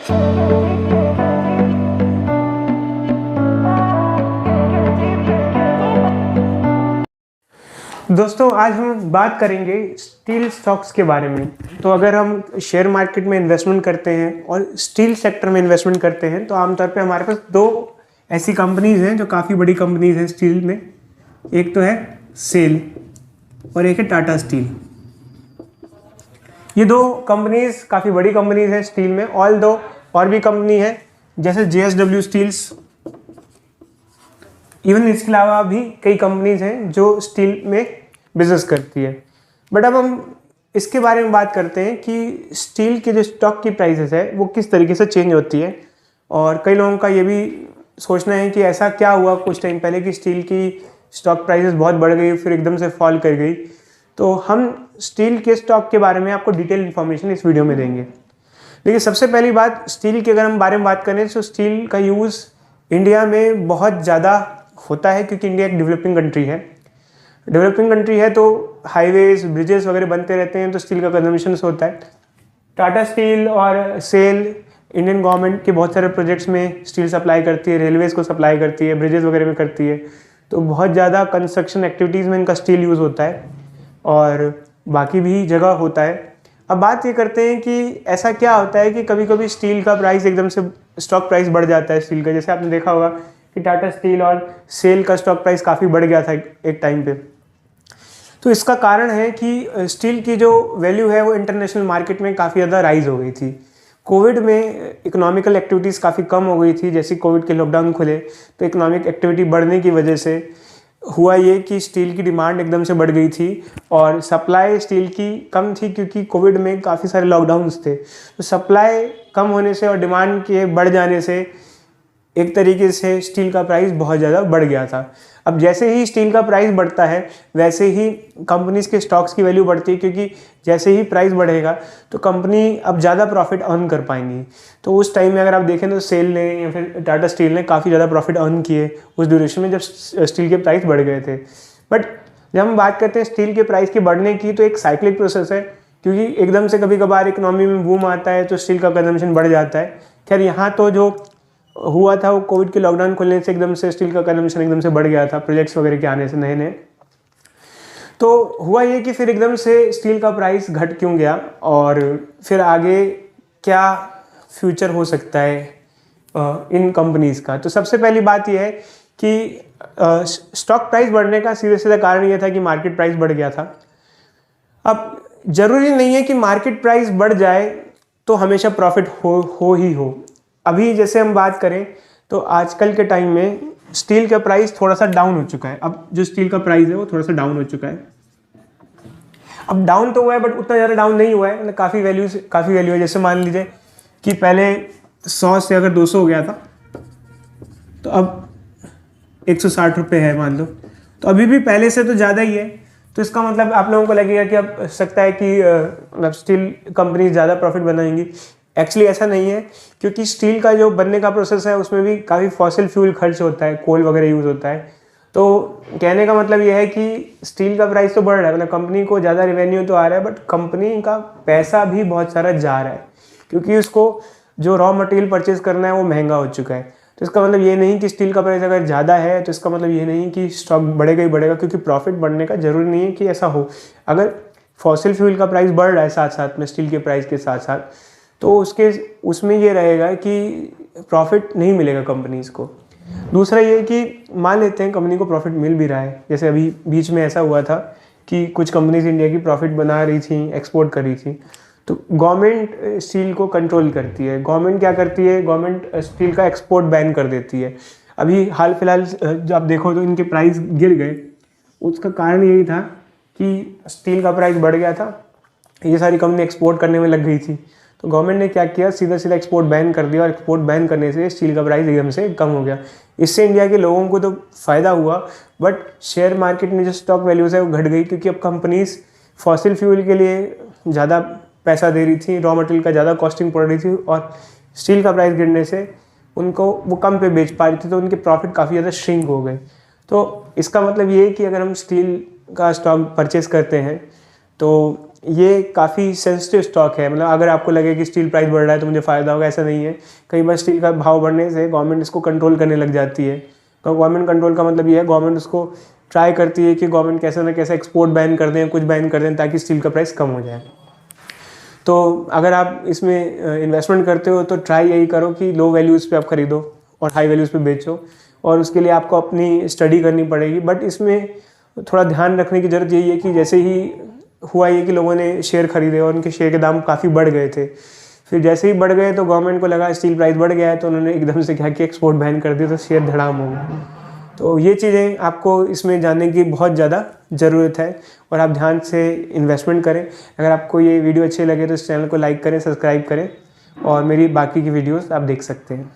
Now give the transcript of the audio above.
दोस्तों आज हम बात करेंगे स्टील स्टॉक्स के बारे में। तो अगर हम शेयर मार्केट में इन्वेस्टमेंट करते हैं और स्टील सेक्टर में इन्वेस्टमेंट करते हैं तो आमतौर पे हमारे पास दो ऐसी कंपनीज हैं जो काफ़ी बड़ी कंपनीज हैं स्टील में। एक तो है सेल और एक है टाटा स्टील। ये दो कंपनीज काफ़ी बड़ी कंपनीज हैं स्टील में। ऑल दो और भी कंपनी है जैसे JSW स्टील्स, इवन इसके अलावा भी कई कंपनीज हैं जो स्टील में बिजनेस करती है। बट अब हम इसके बारे में बात करते हैं कि स्टील के जो स्टॉक की प्राइसेस है वो किस तरीके से चेंज होती है। और कई लोगों का ये भी सोचना है कि ऐसा क्या हुआ कुछ टाइम पहले कि स्टील की स्टॉक प्राइसेस बहुत बढ़ गई फिर एकदम से फॉल कर गई। तो हम स्टील के स्टॉक के बारे में आपको डिटेल इन्फॉर्मेशन इस वीडियो में देंगे। देखिए, सबसे पहली बात स्टील के अगर हम बारे में बात करें तो स्टील का यूज़ इंडिया में बहुत ज़्यादा होता है क्योंकि इंडिया एक डेवलपिंग कंट्री है। डेवलपिंग कंट्री है तो हाईवेज ब्रिजेस वगैरह बनते रहते हैं तो स्टील का कंजम्पशन होता है। टाटा स्टील और सेल इंडियन गवर्नमेंट के बहुत सारे प्रोजेक्ट्स में स्टील सप्लाई करती है, रेलवेज़ को सप्लाई करती है, ब्रिजेस वगैरह में करती है। तो बहुत ज़्यादा कंस्ट्रक्शन एक्टिविटीज़ में इनका स्टील यूज़ होता है और बाकी भी जगह होता है। अब बात ये करते हैं कि ऐसा क्या होता है कि कभी कभी स्टील का प्राइस एकदम से स्टॉक प्राइस बढ़ जाता है स्टील का। जैसे आपने देखा होगा कि टाटा स्टील और सेल का स्टॉक प्राइस काफ़ी बढ़ गया था एक टाइम पे। तो इसका कारण है कि स्टील की जो वैल्यू है वो इंटरनेशनल मार्केट में काफ़ी ज़्यादा राइज हो गई थी। कोविड में इकोनॉमिकल एक्टिविटीज़ काफ़ी कम हो गई थी। जैसे कोविड के लॉकडाउन खुले तो इकोनॉमिक एक्टिविटी बढ़ने की वजह से हुआ ये कि स्टील की डिमांड एकदम से बढ़ गई थी और सप्लाई स्टील की कम थी क्योंकि कोविड में काफ़ी सारे लॉकडाउन्स थे। तो सप्लाई कम होने से और डिमांड के बढ़ जाने से एक तरीके से स्टील का प्राइस बहुत ज़्यादा बढ़ गया था। अब जैसे ही स्टील का प्राइस बढ़ता है वैसे ही कंपनीज़ के स्टॉक्स की वैल्यू बढ़ती है क्योंकि जैसे ही प्राइस बढ़ेगा तो कंपनी अब ज़्यादा प्रॉफिट अर्न कर पाएंगी। तो उस टाइम में अगर आप देखें तो सेल ने या फिर टाटा स्टील ने काफ़ी ज़्यादा प्रॉफिट अर्न किए उस ड्यूरेशन में जब स्टील के प्राइस बढ़ गए थे। बट जब हम बात करते हैं स्टील के प्राइस के बढ़ने की तो एक साइक्लिक प्रोसेस है क्योंकि एकदम से कभी कभार इकोनॉमी में बूम आता है तो स्टील का कंजम्पशन बढ़ जाता है। खैर यहाँ तो जो हुआ था वो कोविड के लॉकडाउन खुलने से एकदम से स्टील का कंजम्पशन एकदम से बढ़ गया था प्रोजेक्ट्स वगैरह के आने से नए नए। तो हुआ ये कि फिर एकदम से स्टील का प्राइस घट क्यों गया और फिर आगे क्या फ्यूचर हो सकता है इन कंपनीज़ का। तो सबसे पहली बात यह है कि स्टॉक प्राइस बढ़ने का सीधे सीधा कारण ये था कि मार्केट प्राइस बढ़ गया था। अब ज़रूरी नहीं है कि मार्केट प्राइस बढ़ जाए तो हमेशा प्रॉफिट हो ही हो। अभी जैसे हम बात करें तो आजकल के टाइम में स्टील का प्राइस थोड़ा सा डाउन हो चुका है। अब जो स्टील का प्राइस है वो थोड़ा सा डाउन हो चुका है। अब डाउन तो हुआ है बट उतना ज़्यादा डाउन नहीं हुआ है, मतलब काफ़ी वैल्यू है। जैसे मान लीजिए कि पहले 100 से अगर 200 हो गया था तो अब 160 रुपये है मान लो, तो अभी भी पहले से तो ज़्यादा ही है। तो इसका मतलब आप लोगों को लगेगा कि अब सकता है कि मतलब स्टील कंपनी ज़्यादा प्रॉफिट बनाएंगी। एक्चुअली ऐसा नहीं है क्योंकि स्टील का जो बनने का प्रोसेस है उसमें भी काफ़ी फॉसिल फ्यूल खर्च होता है, कोल वगैरह यूज़ होता है। तो कहने का मतलब यह है कि स्टील का प्राइस तो बढ़ रहा है, मतलब कंपनी को ज़्यादा रेवेन्यू तो आ रहा है बट कंपनी का पैसा भी बहुत सारा जा रहा है क्योंकि उसको जो रॉ मटेरियल परचेज करना है वो महंगा हो चुका है। तो इसका मतलब ये नहीं कि स्टील का प्राइस अगर ज़्यादा है तो इसका मतलब ये नहीं कि स्टॉक बढ़ेगा ही बढ़ेगा, क्योंकि प्रॉफिट बढ़ने का ज़रूरी नहीं है कि ऐसा हो। अगर फॉसिल फ्यूल का प्राइस बढ़ रहा है साथ साथ में स्टील के प्राइस के साथ साथ तो उसमें ये रहेगा कि प्रॉफिट नहीं मिलेगा कंपनीज़ को। दूसरा ये कि मान लेते हैं कंपनी को प्रॉफिट मिल भी रहा है, जैसे अभी बीच में ऐसा हुआ था कि कुछ कंपनीज इंडिया की प्रॉफिट बना रही थी, एक्सपोर्ट कर रही थी, तो गवर्नमेंट स्टील को कंट्रोल करती है। गवर्नमेंट क्या करती है, गवर्नमेंट स्टील का एक्सपोर्ट बैन कर देती है। अभी हाल फिलहाल जब आप देखो तो इनके प्राइस गिर गए, उसका कारण यही था कि स्टील का प्राइस बढ़ गया था, ये सारी कंपनी एक्सपोर्ट करने में लग गई थी। तो गवर्नमेंट ने क्या किया, सीधा सीधा एक्सपोर्ट बैन कर दिया और एक्सपोर्ट बैन करने से स्टील का प्राइस एकदम से कम हो गया। इससे इंडिया के लोगों को तो फ़ायदा हुआ बट शेयर मार्केट में जो स्टॉक वैल्यूज़ है वो घट गई क्योंकि अब कंपनीज फॉसिल फ्यूल के लिए ज़्यादा पैसा दे रही थी, रॉ मटेरियल का ज़्यादा कॉस्टिंग पड़ रही थी और स्टील का प्राइस गिरने से उनको वो कम पे बेच पा रही थी तो उनके प्रॉफिट काफ़ी ज़्यादा श्रिंक हो गए। तो इसका मतलब ये है कि अगर हम स्टील का स्टॉक परचेस करते हैं तो ये काफ़ी सेंसिटिव स्टॉक है। मतलब अगर आपको लगे कि स्टील प्राइस बढ़ रहा है तो मुझे फ़ायदा होगा, ऐसा नहीं है। कई बार स्टील का भाव बढ़ने से गवर्नमेंट इसको कंट्रोल करने लग जाती है। तो गवर्नमेंट कंट्रोल का मतलब ये है गवर्नमेंट उसको ट्राई करती है कि गवर्नमेंट कैसे ना कैसे एक्सपोर्ट बैन कर दें, कुछ बैन कर दें ताकि स्टील का प्राइस कम हो जाए। तो अगर आप इसमें इन्वेस्टमेंट करते हो तो ट्राई यही करो कि लो वैल्यूज़ पे आप खरीदो और हाई वैल्यूज़ पे बेचो, और उसके लिए आपको अपनी स्टडी करनी पड़ेगी। बट इसमें थोड़ा ध्यान रखने की ज़रूरत यही है कि जैसे ही हुआ ये कि लोगों ने शेयर खरीदे और उनके शेयर के दाम काफ़ी बढ़ गए थे, फिर जैसे ही बढ़ गए तो गवर्नमेंट को लगा स्टील प्राइस बढ़ गया है, तो उन्होंने एकदम से क्या कि एक्सपोर्ट बैन कर दिया, तो शेयर धड़ाम हो गया। तो ये चीज़ें आपको इसमें जानने की बहुत ज़्यादा ज़रूरत है और आप ध्यान से इन्वेस्टमेंट करें। अगर आपको ये वीडियो अच्छे लगे तो इस चैनल को लाइक करें, सब्सक्राइब करें और मेरी बाकी की वीडियोस आप देख सकते हैं।